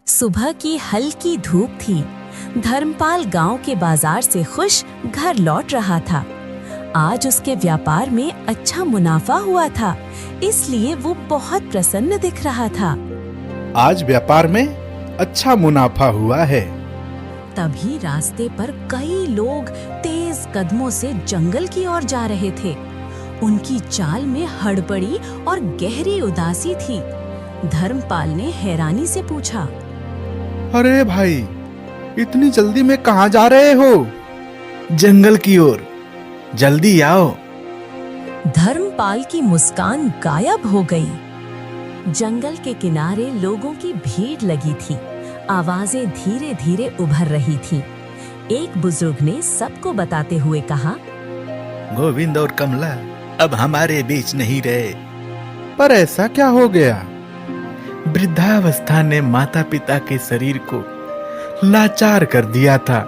सुबह की हल्की धूप थी। धर्मपाल गांव के बाजार से खुश घर लौट रहा था। आज उसके व्यापार में अच्छा मुनाफा हुआ था, इसलिए वो बहुत प्रसन्न दिख रहा था। आज व्यापार में अच्छा मुनाफा हुआ है। तभी रास्ते पर कई लोग तेज कदमों से जंगल की ओर जा रहे थे। उनकी चाल में हड़बड़ी और गहरी उदासी थी। धर्मपाल ने हैरानी से पूछा, अरे भाई, इतनी जल्दी में कहाँ जा रहे हो? जंगल की ओर, जल्दी आओ। धर्मपाल की मुस्कान गायब हो गई। जंगल के किनारे लोगों की भीड़ लगी थी। आवाजें धीरे धीरे उभर रही थीं। एक बुजुर्ग ने सबको बताते हुए कहा, गोविंद और कमला अब हमारे बीच नहीं रहे। पर ऐसा क्या हो गया? वृद्धावस्था ने माता पिता के शरीर को लाचार कर दिया था।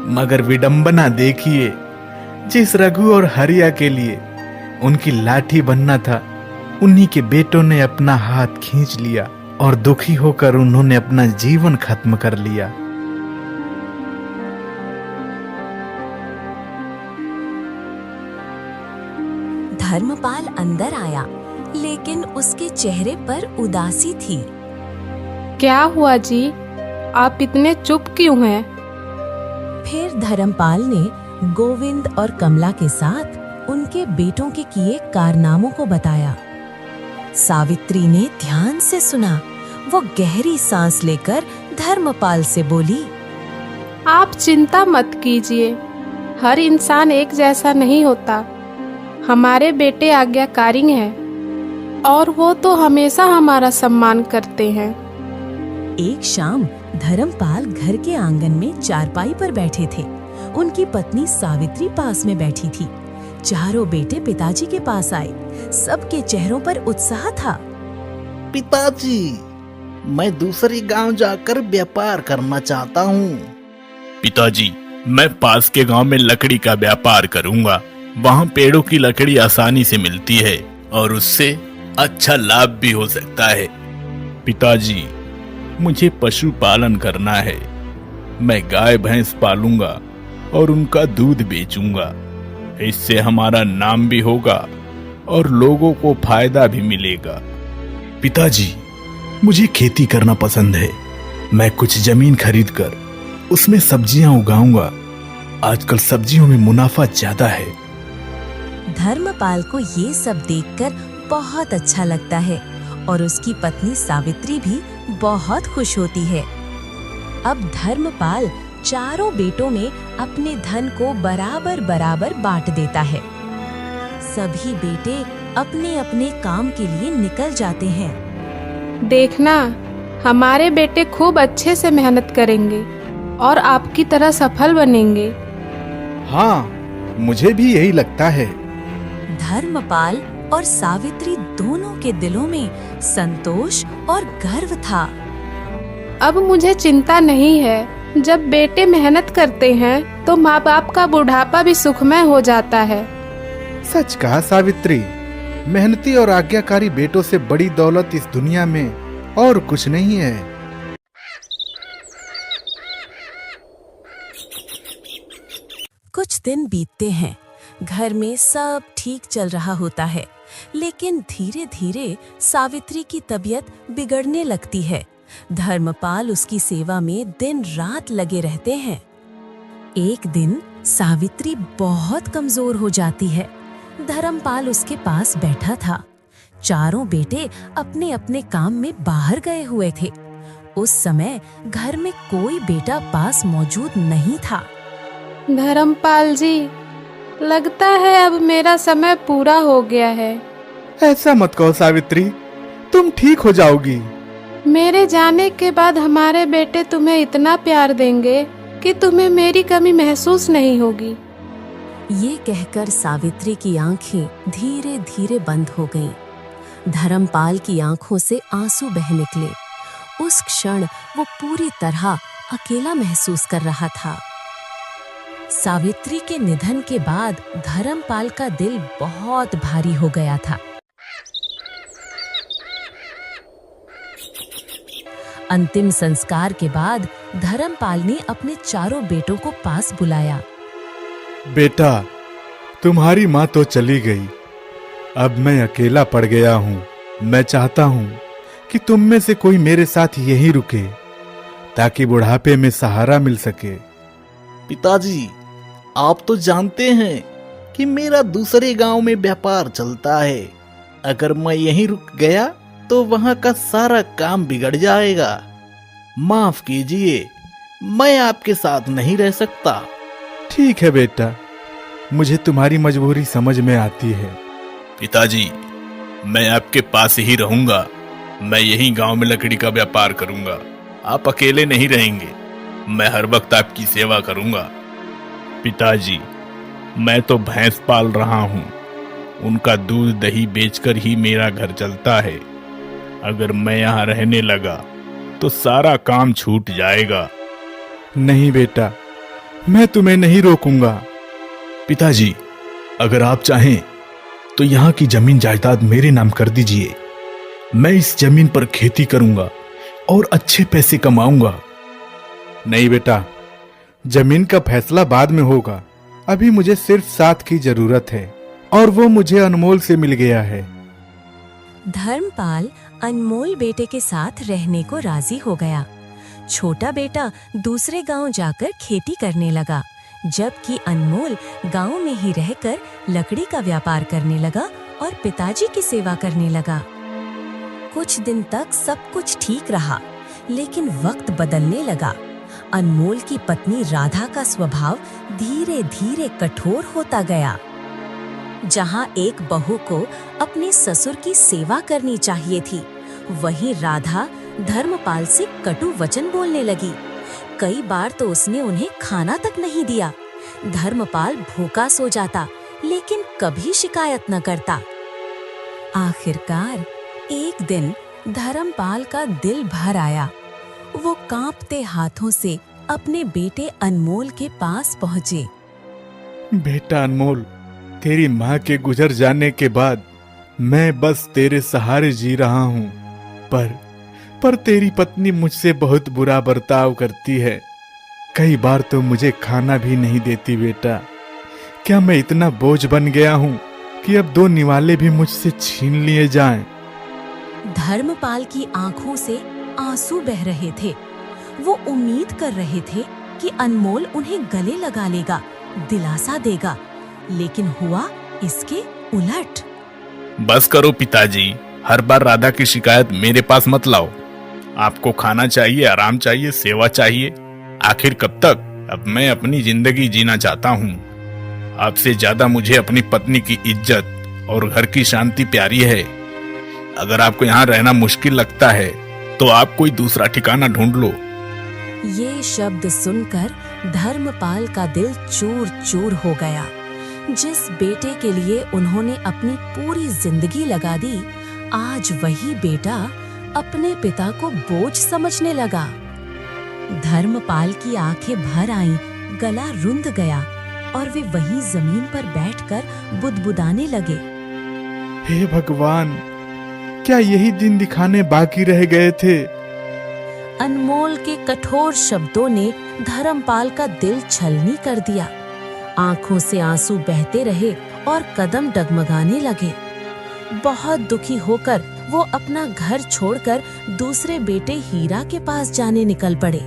मगर विडंबना देखिए, जिस रघु और हरिया के लिए उनकी लाठी बनना था, उन्हीं के बेटों ने अपना हाथ खींच लिया और दुखी होकर उन्होंने अपना जीवन खत्म कर लिया। धर्मपाल अंदर आया, लेकिन उसके चेहरे पर उदासी थी। क्या हुआ जी? आप इतने चुप क्यों हैं? फिर धर्मपाल ने गोविंद और कमला के साथ उनके बेटों के किए कारनामों को बताया। सावित्री ने ध्यान से सुना। वो गहरी सांस लेकर धर्मपाल से बोली, आप चिंता मत कीजिए। हर इंसान एक जैसा नहीं होता। हमारे बेटे आज्ञाकारी हैं और वो तो हमेशा हमारा सम्मान करते हैं। एक शाम धर्मपाल घर के आंगन में चारपाई पर बैठे थे। उनकी पत्नी सावित्री पास में बैठी थी। चारों बेटे पिताजी के पास आए। सबके चेहरों पर उत्साह था। पिताजी, मैं दूसरी गांव जाकर व्यापार करना चाहता हूँ। पिताजी, मैं पास के गांव में लकड़ी का व्यापार करूंगा। वहाँ पेड़ों की लकड़ी आसानी से मिलती है और उससे अच्छा लाभ भी हो सकता है। पिताजी, मुझे पशुपालन करना है। मैं गाय भैंस पालूंगा और उनका दूध बेचूंगा। इससे हमारा नाम भी होगा और लोगों को फायदा भी मिलेगा। पिताजी, मुझे खेती करना पसंद है। मैं कुछ जमीन खरीदकर उसमें सब्जियां उगाऊंगा। आजकल सब्जियों में मुनाफा ज्यादा है। धर्मपाल को ये सब देखकर बहुत अच्छा लगता है और उसकी पत्नी सावित्री भी बहुत खुश होती है। अब धर्मपाल चारों बेटों में अपने धन को बराबर बराबर बांट देता है। सभी बेटे अपने अपने काम के लिए निकल जाते हैं। देखना, हमारे बेटे खूब अच्छे से मेहनत करेंगे और आपकी तरह सफल बनेंगे। हाँ, मुझे भी यही लगता है। धर्मपाल और सावित्री दोनों के दिलों में संतोष और गर्व था। अब मुझे चिंता नहीं है। जब बेटे मेहनत करते हैं तो माँ बाप का बुढ़ापा भी सुखमय हो जाता है। सच कहा सावित्री। मेहनती और आज्ञाकारी बेटों से बड़ी दौलत इस दुनिया में और कुछ नहीं है। कुछ दिन बीतते हैं। घर में सब ठीक चल रहा होता है, लेकिन धीरे धीरे सावित्री की तबीयत बिगड़ने लगती है। धर्मपाल उसकी सेवा में दिन रात लगे रहते हैं। एक दिन सावित्री बहुत कमजोर हो जाती है। धर्मपाल उसके पास बैठा था। चारों बेटे अपने अपने काम में बाहर गए हुए थे। उस समय घर में कोई बेटा पास मौजूद नहीं था। धर्मपाल जी, लगता है अब मेरा समय पूरा हो गया है। ऐसा मत कहो सावित्री, तुम ठीक हो जाओगी। मेरे जाने के बाद हमारे बेटे तुम्हें इतना प्यार देंगे कि तुम्हें मेरी कमी महसूस नहीं होगी। ये कहकर सावित्री की आंखें धीरे धीरे बंद हो गईं। धर्मपाल की आंखों से आंसू बह निकले। उस क्षण वो पूरी तरह अकेला महसूस कर रहा था। सावित्री के निधन के बाद धर्मपाल का दिल बहुत भारी हो गया था। अंतिम संस्कार के बाद धर्मपाल ने अपने चारों बेटों को पास बुलाया। बेटा, तुम्हारी माँ तो चली गई, अब मैं अकेला पड़ गया हूँ। मैं चाहता हूँ कि तुम में से कोई मेरे साथ यहीं रुके ताकि बुढ़ापे में सहारा मिल सके। पिताजी, आप तो जानते हैं कि मेरा दूसरे गांव में व्यापार चलता है। अगर मैं यहीं रुक गया तो वहां का सारा काम बिगड़ जाएगा। माफ कीजिए, मैं आपके साथ नहीं रह सकता। ठीक है बेटा, मुझे तुम्हारी मजबूरी समझ में आती है। पिताजी, मैं आपके पास ही रहूंगा। मैं यही गांव में लकड़ी का व्यापार करूंगा। आप अकेले नहीं रहेंगे। मैं हर वक्त आपकी सेवा करूंगा। पिताजी, मैं तो भैंस पाल रहा हूँ। उनका दूध दही बेचकर ही मेरा घर चलता है। अगर मैं यहाँ रहने लगा तो सारा काम छूट जाएगा। नहीं बेटा, मैं तुम्हें नहीं रोकूंगा। पिताजी, अगर आप चाहें तो यहाँ की जमीन जायदाद मेरे नाम कर दीजिए। मैं इस जमीन पर खेती करूंगा और अच्छे पैसे कमाऊंगा। नहीं बेटा, जमीन का फैसला बाद में होगा। अभी मुझे सिर्फ साथ की जरूरत है और वो मुझे अनमोल से मिल गया है। धर्मपाल अनमोल बेटे के साथ रहने को राजी हो गया। छोटा बेटा दूसरे गांव जाकर खेती करने लगा, जबकि अनमोल गांव में ही रहकर लकड़ी का व्यापार करने लगा और पिताजी की सेवा करने लगा। कुछ दिन तक सब कुछ ठीक रहा, लेकिन वक्त बदलने लगा। अनमोल की पत्नी राधा का स्वभाव धीरे धीरे कठोर होता गया। जहां एक बहू को अपने ससुर की सेवा करनी चाहिए थी, वहीं राधा धर्मपाल से कटु वचन बोलने लगी। कई बार तो उसने उन्हें खाना तक नहीं दिया। धर्मपाल भूखा सो जाता, लेकिन कभी शिकायत न करता। आखिरकार एक दिन धर्मपाल का दिल भर आया। वो कांपते हाथों से अपने बेटे अनमोल के पास पहुंचे। बेटा अनमोल, तेरी माँ के गुजर जाने के बाद मैं बस तेरे सहारे जी रहा हूँ, पर तेरी पत्नी मुझसे बहुत बुरा बर्ताव करती है। कई बार तो मुझे खाना भी नहीं देती। बेटा, क्या मैं इतना बोझ बन गया हूँ कि अब 2 निवाले भी मुझसे छीन लिए जाएं? धर्मपाल की आंखों से आंसू बह रहे थे। वो उम्मीद कर रहे थे कि अनमोल उन्हें गले लगा लेगा, दिलासा देगा, लेकिन हुआ इसके उलट। बस करो पिताजी, हर बार राधा की शिकायत मेरे पास मत लाओ। आपको खाना चाहिए, आराम चाहिए, सेवा चाहिए। आखिर कब तक? अब मैं अपनी जिंदगी जीना चाहता हूँ। आपसे ज्यादा मुझे अपनी पत्नी की इज्जत और घर की शांति प्यारी है। अगर आपको यहाँ रहना मुश्किल लगता है तो आप कोई दूसरा ठिकाना ढूंढ लो। ये शब्द सुनकर धर्मपाल का दिल चूर चूर हो गया। जिस बेटे के लिए उन्होंने अपनी पूरी जिंदगी लगा दी, आज वही बेटा अपने पिता को बोझ समझने लगा। धर्मपाल की आंखें भर आईं, गला रुंध गया और वे वहीं जमीन पर बैठकर बुदबुदाने लगे। हे भगवान, क्या यही दिन दिखाने बाकी रह गए थे? अनमोल के कठोर शब्दों ने धर्मपाल का दिल छलनी कर दिया। आंखों से आंसू बहते रहे और कदम डगमगाने लगे। बहुत दुखी होकर वो अपना घर छोड़कर दूसरे बेटे हीरा के पास जाने निकल पड़े।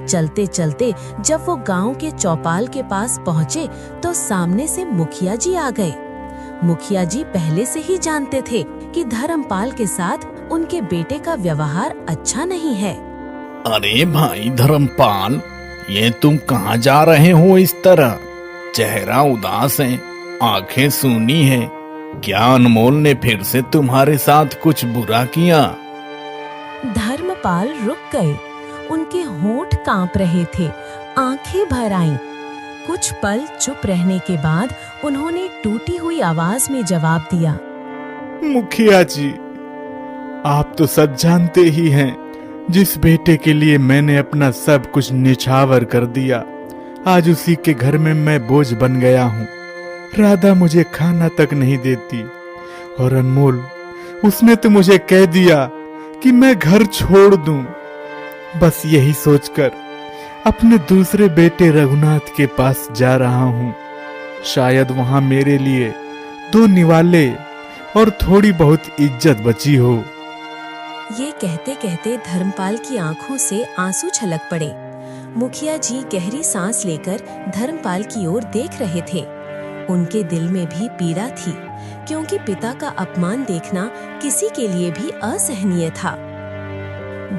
चलते चलते जब वो गांव के चौपाल के पास पहुंचे तो सामने से मुखिया जी आ गए। मुखिया जी पहले से ही जानते थे कि धर्मपाल के साथ उनके बेटे का व्यवहार अच्छा नहीं है। अरे भाई धर्मपाल, ये तुम कहाँ जा रहे हो इस तरह? चेहरा उदास है, आंखें सूनी है। क्या अनमोल ने फिर से तुम्हारे साथ कुछ बुरा किया? धर्मपाल रुक गए। उनके होंठ कांप रहे थे, आंखें भर आईं। कुछ पल चुप रहने के बाद उन्होंने टूटी हुई आवाज में जवाब दिया। मुखिया जी, आप तो सब जानते ही हैं, जिस बेटे के लिए मैंने अपना सब कुछ निछावर कर दिया, आज उसी के घर में मैं बोझ बन गया हूँ। राधा मुझे खाना तक नहीं देती और अनमोल, उसने तो मुझे कह दिया कि मैं घर छोड़ दूं। बस यही सोचकर अपने दूसरे बेटे रघुनाथ के पास जा रहा हूँ। शायद वहां मेरे लिए 2 निवाले और थोड़ी बहुत इज्जत बची हो। ये कहते कहते धर्मपाल की आंखों से आंसू छलक पड़े। मुखिया जी गहरी सांस लेकर धर्मपाल की ओर देख रहे थे। उनके दिल में भी पीड़ा थी, क्योंकि पिता का अपमान देखना किसी के लिए भी असहनीय था।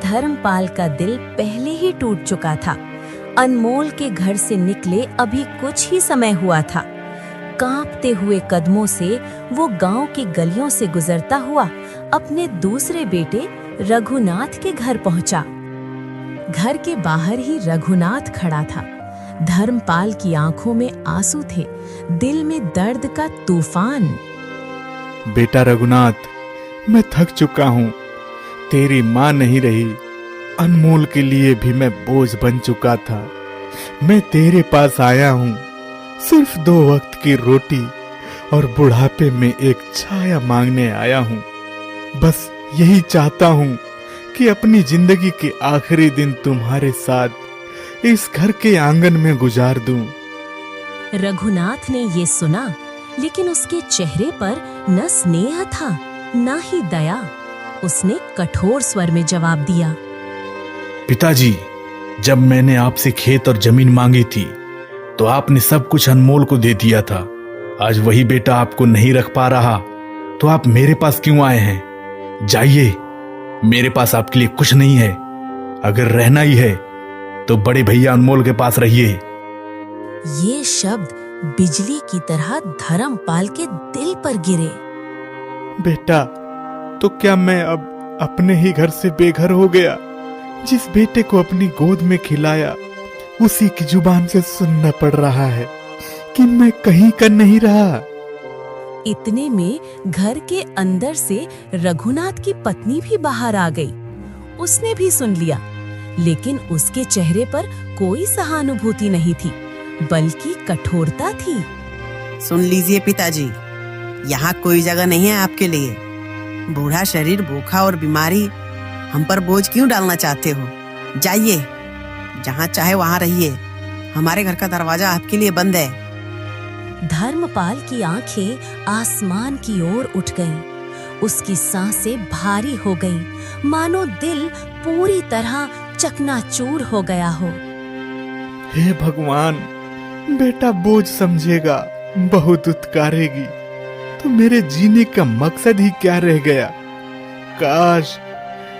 धर्मपाल का दिल पहले ही टूट चुका था। अनमोल के घर से निकले अभी कुछ ही समय हुआ था। कांपते हुए कदमों से वो गांव की गलियों से गुजरता हुआ अपने दूसरे बेटे रघुनाथ के घर पहुंचा। घर के बाहर ही रघुनाथ खड़ा था। धर्मपाल की आंखों में आंसू थे, दिल में दर्द का तूफान। बेटा रघुनाथ, मैं थक चुका हूँ। तेरी माँ नहीं रही, अनमोल के लिए भी मैं बोझ बन चुका था। मैं तेरे पास आया हूँ सिर्फ 2 वक्त की रोटी और बुढ़ापे में एक छाया मांगने आया हूँ। बस यही चाहता हूँ कि अपनी जिंदगी के आखिरी दिन तुम्हारे साथ इस घर के आंगन में गुजार दूं। रघुनाथ ने ये सुना, लेकिन उसके चेहरे पर न स्नेह था न ही दया। उसने कठोर स्वर में जवाब दिया, पिताजी, जब मैंने आपसे खेत और जमीन मांगी थी तो आपने सब कुछ अनमोल को दे दिया था। आज वही बेटा आपको नहीं रख पा रहा तो आप मेरे पास क्यों आए हैं? जाइए, मेरे पास आपके लिए कुछ नहीं है। अगर रहना ही है तो बड़े भैया अनमोल के पास रहिए। ये शब्द बिजली की तरह धर्मपाल के दिल पर गिरे। बेटा, तो क्या मैं अब अपने ही घर से बेघर हो गया? जिस बेटे को अपनी गोद में खिलाया उसी की जुबान से सुनना पड़ रहा है कि मैं कहीं का नहीं रहा। इतने में घर के अंदर से रघुनाथ की पत्नी भी बाहर आ गई। उसने भी सुन लिया, लेकिन उसके चेहरे पर कोई सहानुभूति नहीं थी, बल्कि कठोरता थी। सुन लीजिए पिताजी, यहाँ कोई जगह नहीं है आपके लिए। बूढ़ा शरीर, भूखा और बीमारी, हम पर बोझ क्यों डालना चाहते हो? जाइए, जहाँ चाहे वहाँ रहिए। हमारे घर का दरवाजा आपके लिए बंद है। धर्मपाल की आंखें आसमान की ओर उठ गईं। उसकी सांसें भारी हो गईं, मानो दिल पूरी तरह चकनाचूर हो गया हो। हे भगवान, बेटा बोझ समझेगा, बहुत उत्कारेगी, तो मेरे जीने का मकसद ही क्या रह गया? काश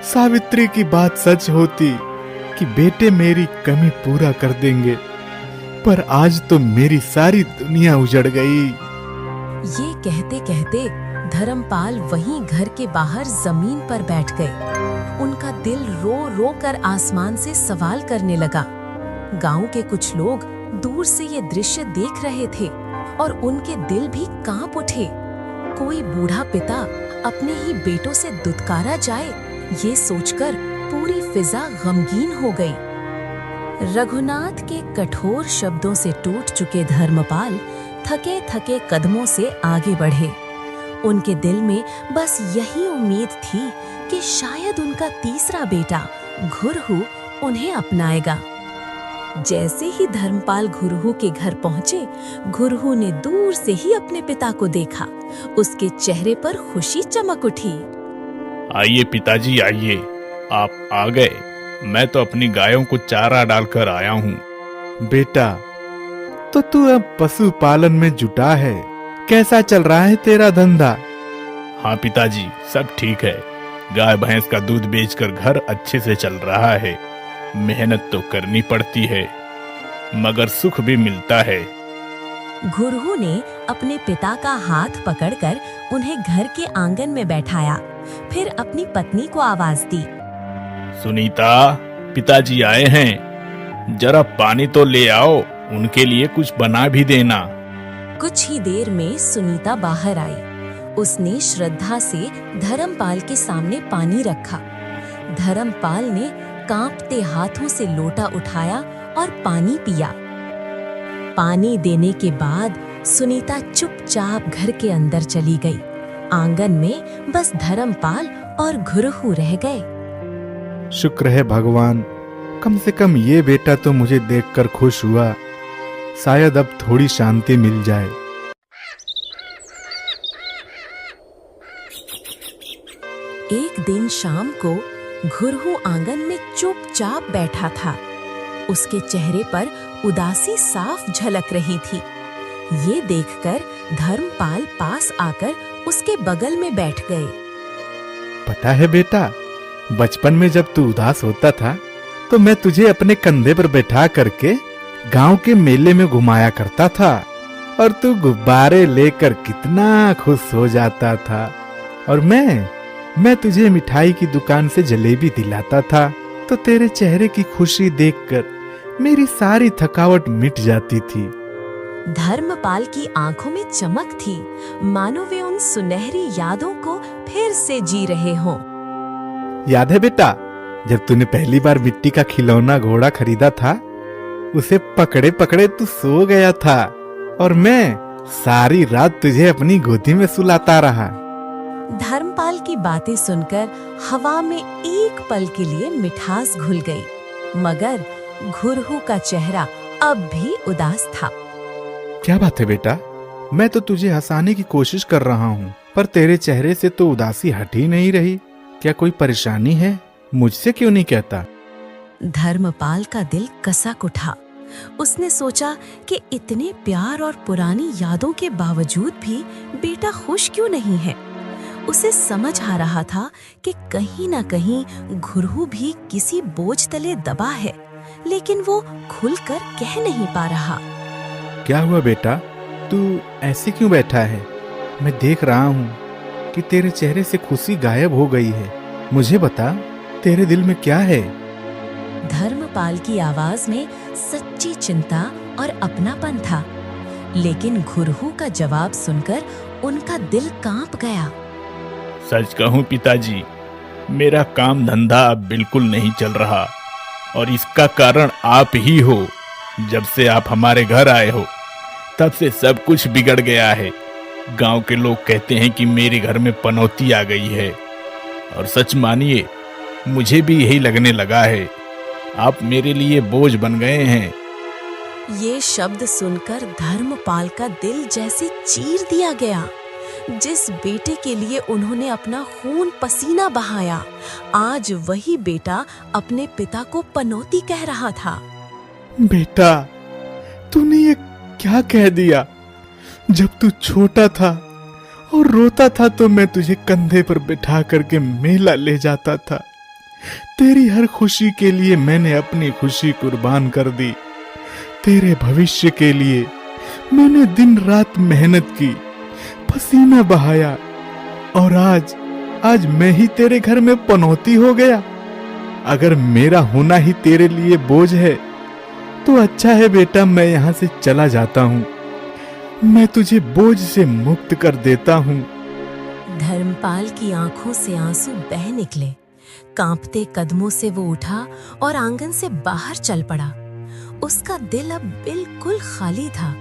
सावित्री की बात सच होती कि बेटे मेरी कमी पूरा कर देंगे, पर आज तो मेरी सारी दुनिया उजड़ गई। ये कहते कहते धर्मपाल वहीं घर के बाहर जमीन पर बैठ गए। उनका दिल रो रो कर आसमान से सवाल करने लगा। गांव के कुछ लोग दूर से ये दृश्य देख रहे थे और उनके दिल भी कांप उठे। कोई बूढ़ा पिता अपने ही बेटों से दुत्कारा जाए, ये सोचकर पूरी फिजा गमगीन हो गई। रघुनाथ के कठोर शब्दों से टूट चुके धर्मपाल थके थके कदमों से आगे बढ़े। उनके दिल में बस यही उम्मीद थी कि शायद उनका तीसरा बेटा घुरहु उन्हें अपनाएगा। जैसे ही धर्मपाल घुरहु के घर पहुंचे, घुरहु ने दूर से ही अपने पिता को देखा। उसके चेहरे पर खुशी चमक उठी। आइए पिताजी, आइए, आप आ गए। मैं तो अपनी गायों को चारा डालकर आया हूँ। बेटा, तो तू अब पशुपालन में जुटा है। कैसा चल रहा है तेरा धंधा? हाँ पिताजी, सब ठीक है। गाय भैंस का दूध बेचकर घर अच्छे से चल रहा है। मेहनत तो करनी पड़ती है, मगर सुख भी मिलता है। घुरहु ने अपने पिता का हाथ पकड़कर उन्हें घर के आंगन में बैठाया, फिर अपनी पत्नी को आवाज दी। सुनीता, पिताजी आए हैं, जरा पानी तो ले आओ, उनके लिए कुछ बना भी देना। कुछ ही देर में सुनीता बाहर आई। उसने श्रद्धा से धर्मपाल के सामने पानी रखा। धर्मपाल ने कांपते हाथों से लोटा उठाया और पानी पिया। पानी देने के बाद सुनीता चुपचाप घर के अंदर चली गई। आंगन में बस धर्मपाल और घुरहु रह गए। शुक्र है भगवान, कम से कम ये बेटा तो मुझे देखकर खुश हुआ। शायद अब थोड़ी शांति मिल जाए। एक दिन शाम को घुरहु आंगन में चुपचाप बैठा था। उसके चेहरे पर उदासी साफ झलक रही थी। ये देखकर धर्मपाल पास आकर उसके बगल में बैठ गए। पता है बेटा, बचपन में जब तू उदास होता था तो मैं तुझे अपने कंधे पर बैठा करके गांव के मेले में घुमाया करता था और तू गुब्बारे लेकर कितना खुश हो जाता था। और मैं तुझे मिठाई की दुकान से जलेबी दिलाता था तो तेरे चेहरे की खुशी देखकर मेरी सारी थकावट मिट जाती थी। धर्मपाल की आंखों में चमक थी, मानो वे उन सुनहरी यादों को फिर से जी रहे हों। याद है बेटा, जब तूने पहली बार मिट्टी का खिलौना घोड़ा खरीदा था, उसे पकड़े पकड़े तू सो गया था और मैं सारी रात तुझे अपनी गोदी में सुलाता रहा। धर्मपाल की बातें सुनकर हवा में एक पल के लिए मिठास घुल गई, मगर घुरहु का चेहरा अब भी उदास था। क्या बात है बेटा, मैं तो तुझे हंसाने की कोशिश कर रहा हूँ, पर तेरे चेहरे से तो उदासी हट ही नहीं रही। क्या कोई परेशानी है? मुझसे क्यों नहीं कहता? धर्मपाल का दिल कसक उठा। उसने सोचा कि इतने प्यार और पुरानी यादों के बावजूद भी बेटा खुश क्यों नहीं है। उसे समझ आ रहा था कि कहीं न कहीं घुरहु भी किसी बोझ तले दबा है, लेकिन वो खुलकर कह नहीं पा रहा। क्या हुआ बेटा, तू ऐसे क्यों बैठा है? मैं देख रहा हूँ कि तेरे चेहरे से खुशी गायब हो गई है। मुझे बता, तेरे दिल में क्या है? धर्मपाल की आवाज में सच्ची चिंता और अपनापन था, लेकिन घुरहु का जवाब सुनकर उनका दिल कांप गया। सच कहूं पिताजी, मेरा काम धंधा अब बिल्कुल नहीं चल रहा और इसका कारण आप ही हो। जब से आप हमारे घर आए हो तब से सब कुछ बिगड़ गया है। गांव के लोग कहते हैं कि मेरे घर में पनौती आ गई है और सच मानिए मुझे भी यही लगने लगा है। आप मेरे लिए बोझ बन गए हैं। ये शब्द सुनकर धर्मपाल का दिल जैसे चीर दिया गया। जिस बेटे के लिए उन्होंने अपना खून पसीना बहाया, आज वही बेटा अपने पिता को पनौती कह रहा था। बेटा, तूने ये क्या कह दिया? जब तू छोटा था और रोता था तो मैं तुझे कंधे पर बिठा करके मेला ले जाता था। तेरी हर खुशी के लिए मैंने अपनी खुशी कुर्बान कर दी। तेरे भविष्य के लिए मैंने दिन रात मेहनत की, पसीना बहाया और आज मैं ही तेरे घर में पनौती हो गया। अगर मेरा होना ही तेरे लिए बोझ है तो अच्छा है बेटा, मैं यहाँ से चला जाता हूँ। मैं तुझे बोझ से मुक्त कर देता हूँ। धर्मपाल की आंखों से आंसू बह निकले। कांपते कदमों से वो उठा और आंगन से बाहर चल पड़ा। उसका दिल अब बिल्कुल खाली था,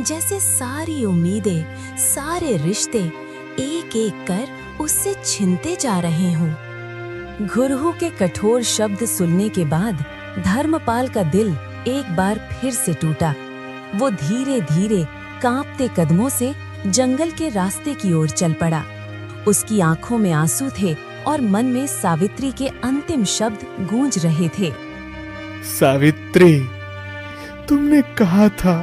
जैसे सारी उम्मीदें, सारे रिश्ते एक एक कर उससे छिनते जा रहे हों। घुरहु के कठोर शब्द सुनने के बाद धर्मपाल का दिल एक बार फिर से टूटा। वो धीरे धीरे कांपते कदमों से जंगल के रास्ते की ओर चल पड़ा। उसकी आंखों में आंसू थे और मन में सावित्री के अंतिम शब्द गूंज रहे थे। सावित्री, तुमने कहा था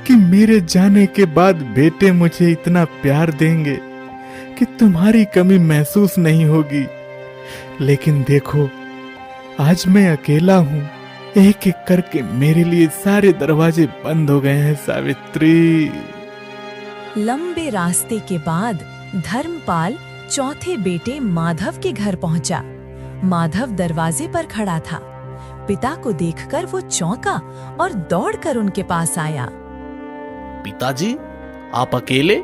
कि मेरे जाने के बाद बेटे मुझे इतना प्यार देंगे कि तुम्हारी कमी महसूस नहीं होगी। लेकिन देखो, आज मैं अकेला हूँ। एक एक करके मेरे लिए सारे दरवाजे बंद हो गए हैं सावित्री। लंबे रास्ते के बाद धर्मपाल चौथे बेटे माधव के घर पहुंचा। माधव दरवाजे पर खड़ा था। पिता को देखकर वो चौंका और दौड़कर उनके पास आया। पिताजी, आप अकेले?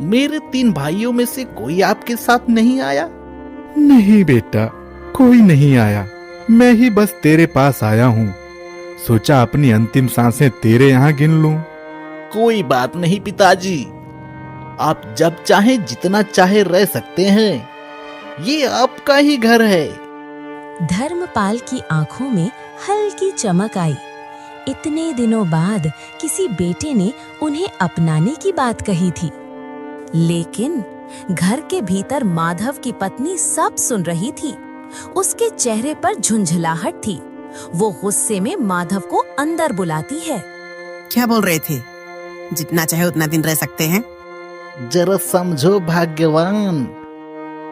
मेरे 3 भाइयों में से कोई आपके साथ नहीं आया? नहीं बेटा, कोई नहीं आया। मैं ही बस तेरे पास आया हूँ। सोचा अपनी अंतिम सांसें तेरे यहाँ गिन लूं। कोई बात नहीं पिताजी, आप जब चाहे जितना चाहे रह सकते हैं। ये आपका ही घर है। धर्मपाल की आंखों में हल्की चमक आई। इतने दिनों बाद किसी बेटे ने उन्हें अपनाने की बात कही थी। लेकिन घर के भीतर माधव की पत्नी सब सुन रही थी। उसके चेहरे पर झुंझलाहट थी। वो गुस्से में माधव को अंदर बुलाती है। क्या बोल रहे थे? जितना चाहे उतना दिन रह सकते हैं। जरा समझो भाग्यवान,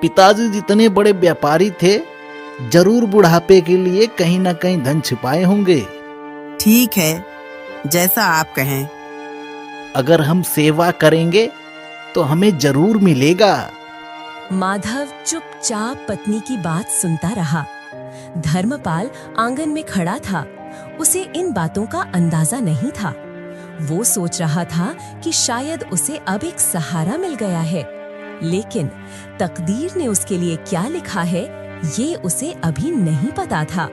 पिताजी जितने बड़े व्यापारी थे, जरूर बुढ़ापे के लिए कहीं न कहीं धन छिपाए होंगे। ठीक है, जैसा आप कहें। अगर हम सेवा करेंगे तो हमें जरूर मिलेगा। माधव चुपचाप पत्नी की बात सुनता रहा। धर्मपाल आंगन में खड़ा था। उसे इन बातों का अंदाजा नहीं था। वो सोच रहा था कि शायद उसे अब एक सहारा मिल गया है, लेकिन तकदीर ने उसके लिए क्या लिखा है, ये उसे अभी नहीं पता था।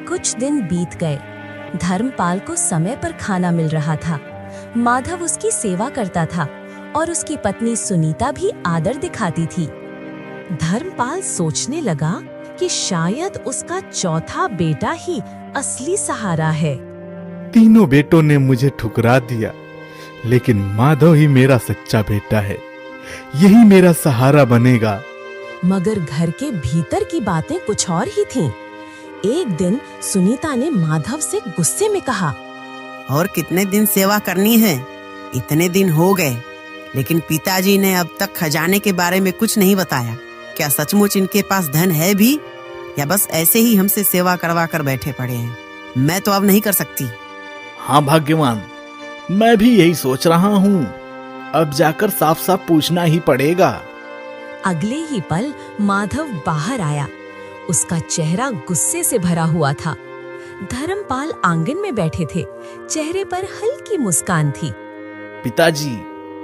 कुछ दिन बीत गए। धर्मपाल को समय पर खाना मिल रहा था। माधव उसकी सेवा करता था और उसकी पत्नी सुनीता भी आदर दिखाती थी। धर्मपाल सोचने लगा कि शायद उसका चौथा बेटा ही असली सहारा है। तीनों बेटों ने मुझे ठुकरा दिया, लेकिन माधव ही मेरा सच्चा बेटा है। यही मेरा सहारा बनेगा। मगर घर के भीतर की बातें कुछ और ही थीं। एक दिन सुनीता ने माधव से गुस्से में कहा, और कितने दिन सेवा करनी है? इतने दिन हो गए, लेकिन पिताजी ने अब तक खजाने के बारे में कुछ नहीं बताया। क्या सचमुच इनके पास धन है भी, या बस ऐसे ही हमसे सेवा करवा कर बैठे पड़े हैं? मैं तो अब नहीं कर सकती। हाँ भाग्यवान, मैं भी यही सोच रहा हूँ। अब जाकर साफ साफ पूछना ही पड़ेगा। अगले ही पल माधव बाहर आया। उसका चेहरा गुस्से से भरा हुआ था। धर्मपाल आंगन में बैठे थे। चेहरे पर हल्की मुस्कान थी। पिताजी,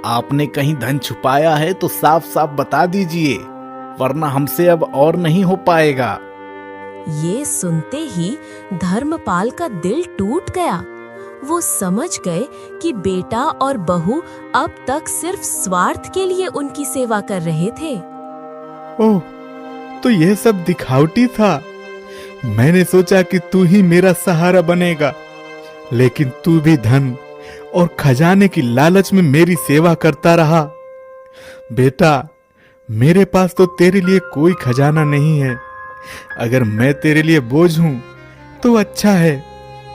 आपने कहीं धन छुपाया है तो साफ साफ बता दीजिए, वरना हमसे अब और नहीं हो पाएगा। ये सुनते ही धर्मपाल का दिल टूट गया। वो समझ गए कि बेटा और बहू अब तक सिर्फ स्वार्थ के लिए उनकी सेवा कर रहे थे। ओह, तो यह सब दिखावटी था। मैंने सोचा कि तू ही मेरा सहारा बनेगा, लेकिन तू भी धन और खजाने की लालच में मेरी सेवा करता रहा। बेटा, मेरे पास तो तेरे लिए कोई खजाना नहीं है। अगर मैं तेरे लिए बोझ हूं तो अच्छा है,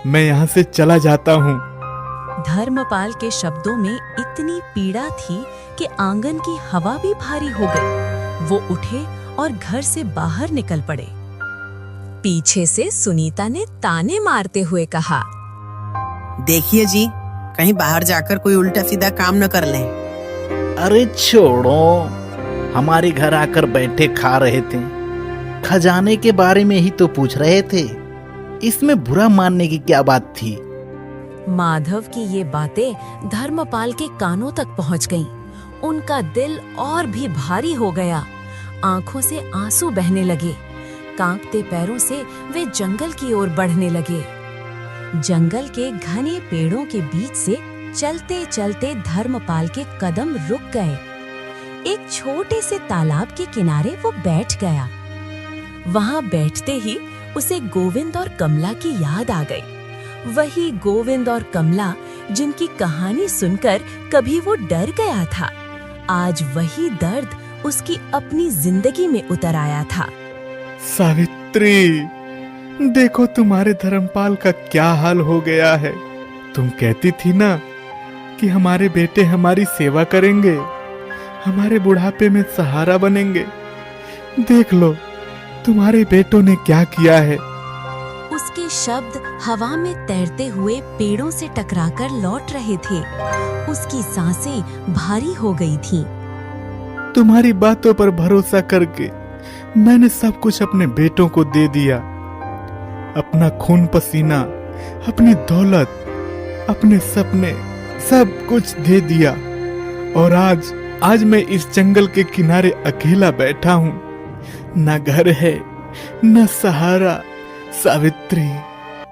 मैं यहाँ से चला जाता हूँ। धर्मपाल के शब्दों में इतनी पीड़ा थी कि आंगन की हवा भी भारी हो गई। वो उठे और घर से बाहर निकल पड़े। पीछे से सुनीता ने ताने मारते हुए कहा, देखिए जी, कहीं बाहर जाकर कोई उल्टा सीधा काम न कर लें। अरे छोड़ो, हमारे घर आकर बैठे खा रहे थे, खजाने के बारे में ही तो पूछ रहे थे। इसमें बुरा मानने की क्या बात थी? माधव की ये बातें धर्मपाल के कानों तक पहुंच गईं। उनका दिल और भी भारी हो गया। आंखों से आंसू बहने लगे। कांपते पैरों से वे जंगल की ओर बढ़ने लगे। जंगल के घने पेड़ों के बीच से चलते चलते धर्मपाल के कदम रुक गए। एक छोटे से तालाब के किनारे वो बैठ गया। वहां बैठते ही उसे गोविंद और कमला की याद आ गई। वही गोविंद और कमला जिनकी कहानी सुनकर कभी वो डर गया था, आज वही दर्द उसकी अपनी जिंदगी में उतर आया था। सावित्री, देखो तुम्हारे धर्मपाल का क्या हाल हो गया है। तुम कहती थी ना कि हमारे बेटे हमारी सेवा करेंगे, हमारे बुढ़ापे में सहारा बनेंगे। देख लो, तुम्हारे बेटों ने क्या किया है। उसके शब्द हवा में तैरते हुए पेड़ों से टकराकर लौट रहे थे। उसकी सांसें भारी हो गई थीं। तुम्हारी बातों पर भरोसा करके मैंने सब कुछ अपने बेटों को दे दिया। अपना खून पसीना, अपनी दौलत, अपने सपने, सब कुछ दे दिया। और आज मैं इस जंगल के किनारे अकेला बैठा हूँ। न घर है, न सहारा। सावित्री,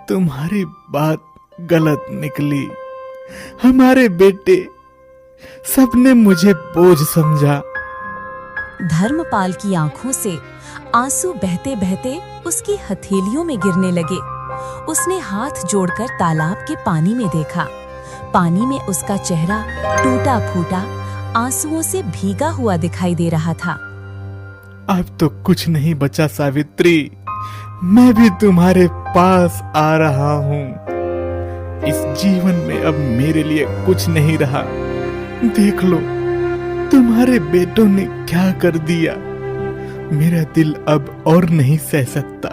तुम्हारी बात गलत निकली। हमारे बेटे सबने मुझे बोझ समझा। धर्मपाल की आंखों से आंसू बहते बहते उसकी हथेलियों में गिरने लगे। उसने हाथ जोड़कर तालाब के पानी में देखा। पानी में उसका चेहरा टूटा फूटा आंसुओं से भीगा हुआ दिखाई दे रहा था। अब तो कुछ नहीं बचा सावित्री, मैं भी तुम्हारे पास आ रहा हूँ। इस जीवन में अब मेरे लिए कुछ नहीं रहा। देख लो तुम्हारे बेटों ने क्या कर दिया। मेरा दिल अब और नहीं सह सकता।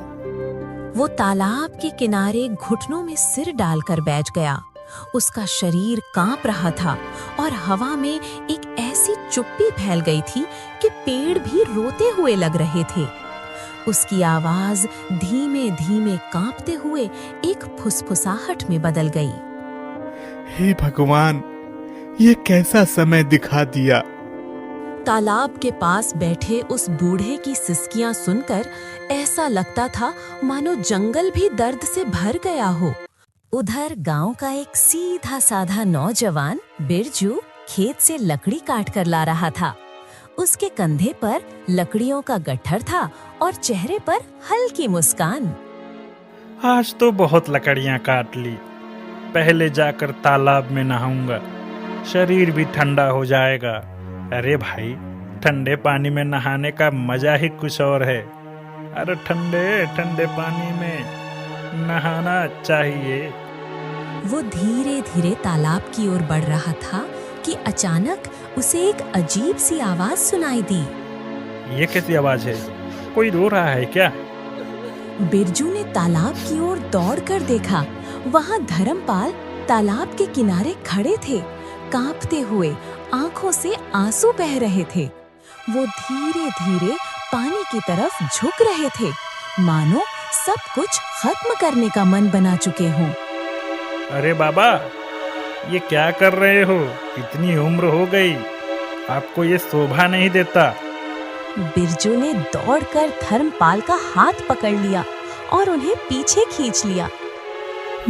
वो तालाब के किनारे घुटनों में सिर डालकर बैठ गया। उसका शरीर कांप रहा था और हवा में एक ऐसी चुप्पी फैल गई थी कि पेड़ भी रोते हुए लग रहे थे। उसकी आवाज धीमे धीमे कांपते हुए एक फुसफुसाहट में बदल गई। हे भगवान, ये कैसा समय दिखा दिया। तालाब के पास बैठे उस बूढ़े की सिसकियां सुनकर ऐसा लगता था मानो जंगल भी दर्द से भर गया हो। उधर गांव का एक सीधा साधा नौजवान बिरजू खेत से लकड़ी काट कर ला रहा था। उसके कंधे पर लकड़ियों का गट्ठर था और चेहरे पर हल्की मुस्कान। आज तो बहुत लकड़ियां काट ली, पहले जाकर तालाब में नहाऊंगा, शरीर भी ठंडा हो जाएगा। अरे भाई, ठंडे पानी में नहाने का मजा ही कुछ और है। अरे ठंडे ठंडे पानी में नहाना चाहिए। वो धीरे धीरे तालाब की ओर बढ़ रहा था कि अचानक उसे एक अजीब सी आवाज सुनाई दी। ये कैसी आवाज है? कोई रो रहा है क्या? बिरजू ने तालाब की ओर दौड़कर देखा। वहाँ धर्मपाल तालाब के किनारे खड़े थे, कांपते हुए, आंखों से आंसू बह रहे थे। वो धीरे धीरे पानी की तरफ झुक रहे थे, मानो सब कुछ खत्म करने का मन बना चुके हों। अरे बाबा, ये क्या कर रहे हो? इतनी उम्र हो गई, आपको ये शोभा नहीं देता। बिरजू ने दौड़कर धर्मपाल का हाथ पकड़ लिया और उन्हें पीछे खींच लिया।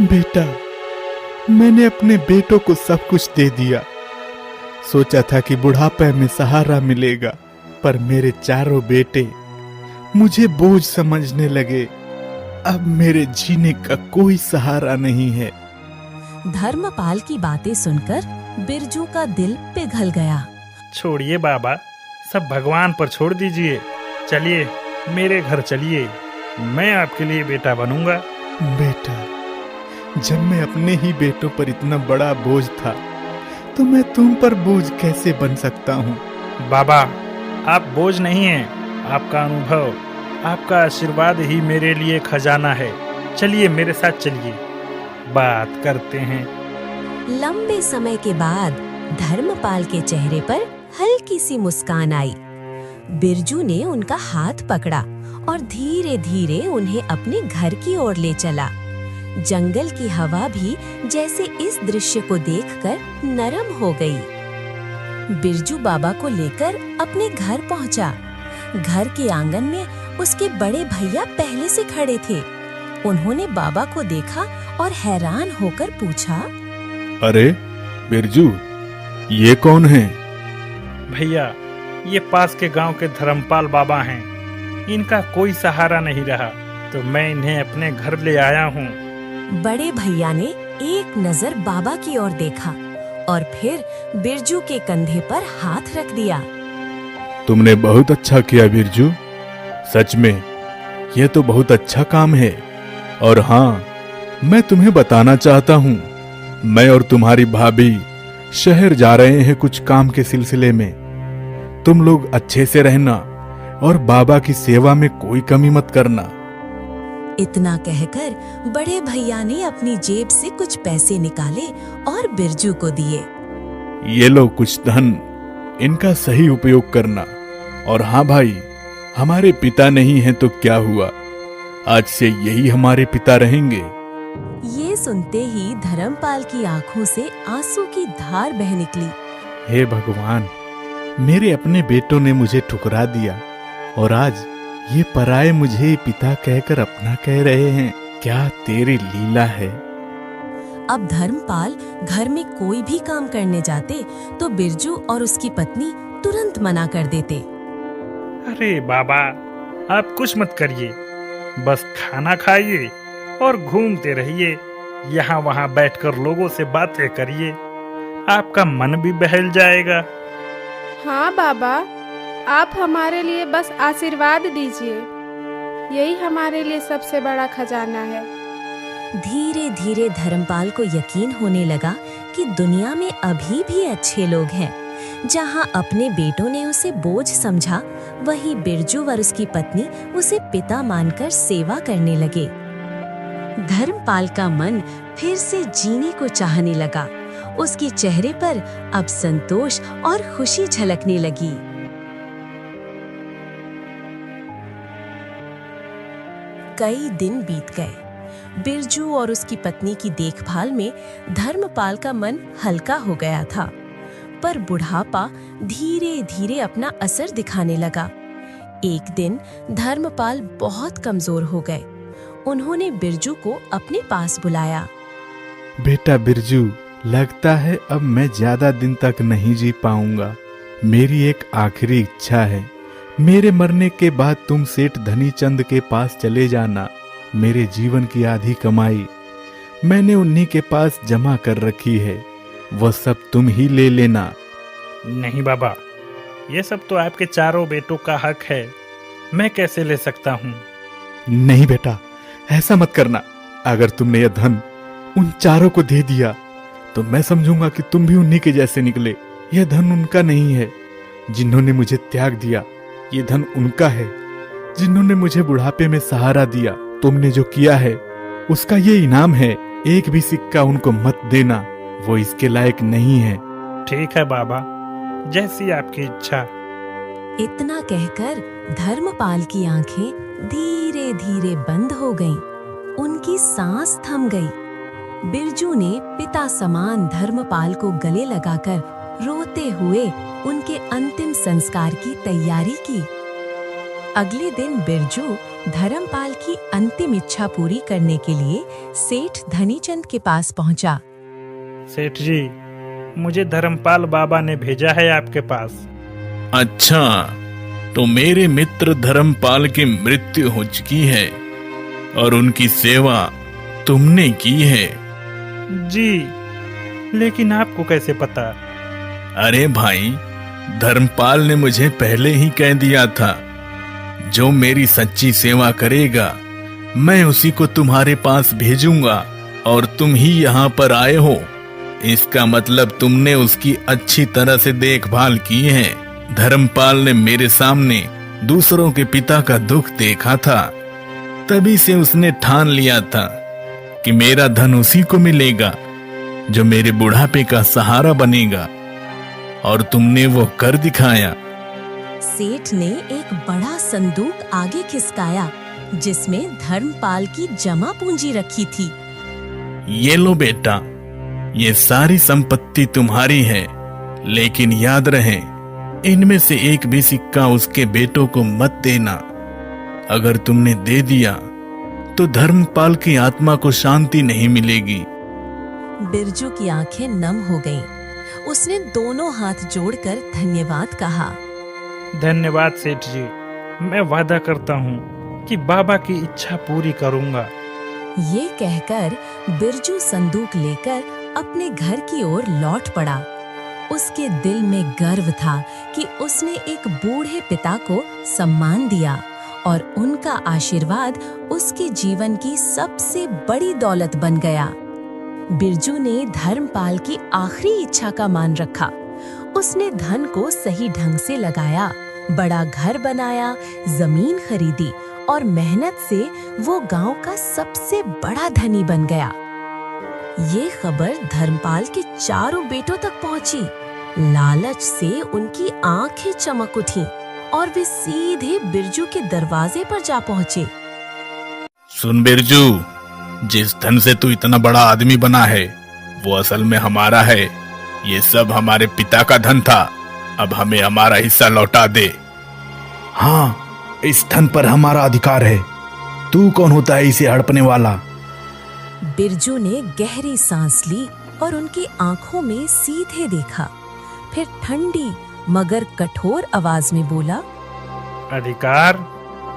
बेटा, मैंने अपने बेटों को सब कुछ दे दिया। सोचा था कि बुढ़ापे में सहारा मिलेगा, पर मेरे चारों बेटे मुझे बोझ समझने लगे। अब मेरे जीने का कोई सहारा नहीं है। धर्मपाल की बातें सुनकर बिरजू का दिल पिघल गया। छोड़िए बाबा, सब भगवान पर छोड़ दीजिए। चलिए मेरे घर चलिए, मैं आपके लिए बेटा बनूंगा। बेटा, जब मैं अपने ही बेटों पर इतना बड़ा बोझ था, तो मैं तुम पर बोझ कैसे बन सकता हूँ? बाबा, आप बोझ नहीं हैं, आपका अनुभव, आपका आशीर्वाद ही मेरे लिए खजाना है। चलिए मेरे साथ चलिए, बात करते हैं। लंबे समय के बाद धर्मपाल के चेहरे पर हल्की सी मुस्कान आई। बिरजू ने उनका हाथ पकड़ा और धीरे धीरे उन्हें अपने घर की ओर ले चला। जंगल की हवा भी जैसे इस दृश्य को देखकर नरम हो गई। बिरजू बाबा को लेकर अपने घर पहुंचा। घर के आंगन में उसके बड़े भैया पहले से खड़े थे। उन्होंने बाबा को देखा और हैरान होकर पूछा, अरे बिरजू, ये कौन है? भैया, ये पास के गांव के धर्मपाल बाबा हैं। इनका कोई सहारा नहीं रहा, तो मैं इन्हें अपने घर ले आया हूँ। बड़े भैया ने एक नजर बाबा की ओर देखा और फिर बिरजू के कंधे पर हाथ रख दिया। तुमने बहुत अच्छा किया बिरजू, सच में यह तो बहुत अच्छा काम है। और हाँ, मैं तुम्हें बताना चाहता हूँ, मैं और तुम्हारी भाभी शहर जा रहे हैं कुछ काम के सिलसिले में। तुम लोग अच्छे से रहना और बाबा की सेवा में कोई कमी मत करना। इतना कहकर बड़े भैया ने अपनी जेब से कुछ पैसे निकाले और बिरजू को दिए। ये लो कुछ धन, इनका सही उपयोग करना। और हाँ भाई, हमारे पिता नहीं हैं तो क्या हुआ, आज से यही हमारे पिता रहेंगे। ये सुनते ही धर्मपाल की आंखों से आंसू की धार बह निकली। हे भगवान, मेरे अपने बेटों ने मुझे ठुकरा दिया और आज ये पराये मुझे पिता कहकर अपना कह रहे हैं। क्या तेरी लीला है। अब धर्मपाल घर में कोई भी काम करने जाते तो बिरजू और उसकी पत्नी तुरंत मना कर देते। अरे बाबा, आप कुछ मत करिए, बस खाना खाइए और घूमते रहिए, यहाँ वहाँ बैठकर लोगों से बातें करिए, आपका मन भी बहल जाएगा। हाँ बाबा, आप हमारे लिए बस आशीर्वाद दीजिए, यही हमारे लिए सबसे बड़ा खजाना है। धीरे धीरे धर्मपाल को यकीन होने लगा कि दुनिया में अभी भी अच्छे लोग हैं। जहाँ अपने बेटों ने उसे बोझ समझा, वहीं बिरजू और उसकी पत्नी उसे पिता मानकर सेवा करने लगे। धर्मपाल का मन फिर से जीने को चाहने लगा। उसके चेहरे पर अब संतोष और खुशी झलकने लगी। कई दिन बीत गए। बिरजू और उसकी पत्नी की देखभाल में धर्मपाल का मन हल्का हो गया था, पर बुढ़ापा धीरे धीरे अपना असर दिखाने लगा। एक दिन धर्मपाल बहुत कमजोर हो गए। उन्होंने बिरजू को अपने पास बुलाया। बेटा बिरजू, लगता है अब मैं ज्यादा दिन तक नहीं जी पाऊंगा। मेरी एक आखिरी इच्छा है, मेरे मरने के बाद तुम सेठ धनीचंद के पास चले जाना। मेरे जीवन की आधी कमाई मैंने उन्हीं के पास जमा कर रखी है, वह सब तुम ही ले लेना। नहीं बाबा, ये सब तो आपके चारों बेटों का हक है, मैं कैसे ले सकता हूँ? नहीं बेटा, ऐसा मत करना। अगर तुमने यह धन उन चारों को दे दिया तो मैं समझूंगा कि तुम भी उन्हीं के जैसे निकले। यह धन उनका नहीं है जिन्होंने मुझे त्याग दिया, ये धन उनका है जिन्होंने मुझे बुढ़ापे में सहारा दिया। तुमने जो किया है उसका ये इनाम है। एक भी सिक्का उनको मत देना, वो इसके लायक नहीं है। ठीक है बाबा, जैसी आपकी इच्छा। इतना कहकर धर्मपाल की आंखें धीरे धीरे बंद हो गईं। उनकी सांस थम गई। बिरजू ने पिता समान धर्मपाल को गले लगाकर रोते हुए उनके अंतिम संस्कार की तैयारी की। अगले दिन बिरजू धर्मपाल की अंतिम इच्छा पूरी करने के लिए सेठ धनीचंद के पास पहुंचा। सेठ जी, मुझे धर्मपाल बाबा ने भेजा है आपके पास। अच्छा, तो मेरे मित्र धर्मपाल की मृत्यु हो चुकी है और उनकी सेवा तुमने की है। जी, लेकिन आपको कैसे पता? अरे भाई, धर्मपाल ने मुझे पहले ही कह दिया था, जो मेरी सच्ची सेवा करेगा मैं उसी को तुम्हारे पास भेजूंगा, और तुम ही यहाँ पर आए हो, इसका मतलब तुमने उसकी अच्छी तरह से देखभाल की है। धर्मपाल ने मेरे सामने दूसरों के पिता का दुख देखा था, तभी से उसने ठान लिया था कि मेरा धन उसी को मिलेगा जो मेरे बुढ़ापे का सहारा बनेगा, और तुमने वो कर दिखाया। सेठ ने एक बड़ा संदूक आगे खिसकाया जिसमें धर्मपाल की जमा पूंजी रखी थी। ये लो बेटा, ये सारी संपत्ति तुम्हारी है, लेकिन याद रहे इनमें से एक भी सिक्का उसके बेटों को मत देना। अगर तुमने दे दिया तो धर्मपाल की आत्मा को शांति नहीं मिलेगी। बिरजू की आंखें नम हो गईं। उसने दोनों हाथ जोड़कर धन्यवाद कहा। धन्यवाद सेठ जी, मैं वादा करता हूँ कि बाबा की इच्छा पूरी करूँगा। ये कहकर बिरजू संदूक लेकर अपने घर की ओर लौट पड़ा। उसके दिल में गर्व था कि उसने एक बूढ़े पिता को सम्मान दिया और उनका आशीर्वाद उसके जीवन की सबसे बड़ी दौलत बन गया। बिरजू ने धर्मपाल की आखिरी इच्छा का मान रखा। उसने धन को सही ढंग से लगाया, बड़ा घर बनाया, जमीन खरीदी और मेहनत से वो गांव का सबसे बड़ा धनी बन गया। ये खबर धर्मपाल के चारों बेटों तक पहुंची। लालच से उनकी आंखें चमक उठी और वे सीधे बिरजू के दरवाजे पर जा पहुंचे। सुन बिरजू, जिस धन से तू इतना बड़ा आदमी बना है वो असल में हमारा है। ये सब हमारे पिता का धन था, अब हमें हमारा हिस्सा लौटा दे। हाँ, इस धन पर हमारा अधिकार है। तू कौन होता है इसे हड़पने वाला? बिरजू ने गहरी सांस ली और उनकी आंखों में सीधे देखा। फिर ठंडी मगर कठोर आवाज में बोला, अधिकार?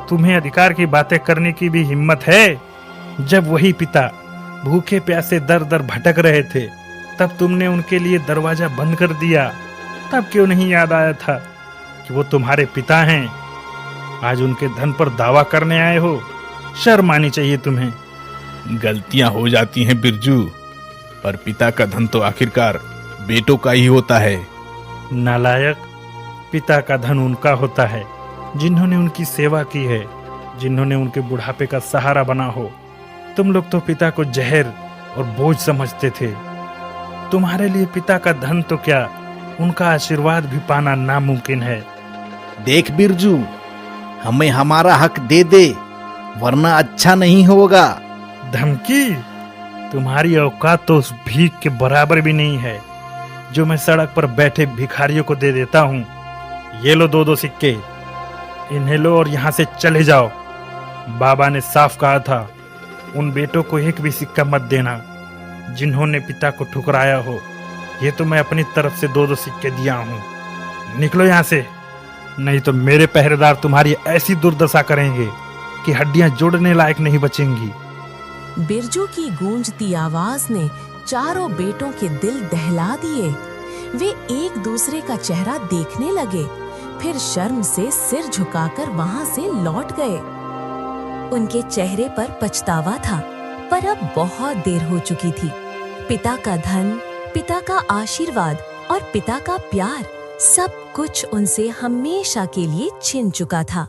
तुम्हें अधिकार की बातें करने की भी हिम्मत है? जब वही पिता भूखे प्यासे दर दर भटक रहे थे, तब तुमने उनके लिए दरवाजा बंद कर दिया। तब क्यों नहीं याद आया था कि वो तुम्हारे पिता हैं? आज उनके धन पर दावा करने आए हो। शर्म आनी चाहिए तुम्हें। गलतियां हो जाती हैं बिरजू, पर पिता का धन तो आखिरकार बेटों का ही होता है। नालायक, पिता का धन उनका होता है जिन्होंने उनकी सेवा की है, जिन्होंने उनके बुढ़ापे का सहारा बना हो। तुम लोग तो पिता को जहर और बोझ समझते थे। तुम्हारे लिए पिता का धन तो क्या, उनका आशीर्वाद भी पाना नामुमकिन है। देख बिरजू, हमें हमारा हक दे दे, वरना अच्छा नहीं होगा। धमकी? तुम्हारी औकात तो उस भीख के बराबर भी नहीं है जो मैं सड़क पर बैठे भिखारियों को दे देता हूँ। ये लो 2-2 सिक्के, इन्हें लो और यहाँ से चले जाओ। बाबा ने साफ कहा था, उन बेटों को एक भी सिक्का मत देना जिन्होंने पिता को ठुकराया हो। ये तो मैं अपनी तरफ से 2-2 सिक्के दिया हूँ। निकलो यहाँ से, नहीं तो मेरे पहरेदार तुम्हारी ऐसी दुर्दशा करेंगे कि हड्डियां जोड़ने लायक नहीं बचेंगी। बिरजू की गूंजती आवाज ने चारों बेटों के दिल दहला दिए। वे एक दूसरे का चेहरा देखने लगे, फिर शर्म से सिर झुकाकर वहां से लौट गए। उनके चेहरे पर पछतावा था, पर अब बहुत देर हो चुकी थी। पिता का धन, पिता का आशीर्वाद और पिता का प्यार, सब कुछ उनसे हमेशा के लिए छिन चुका था।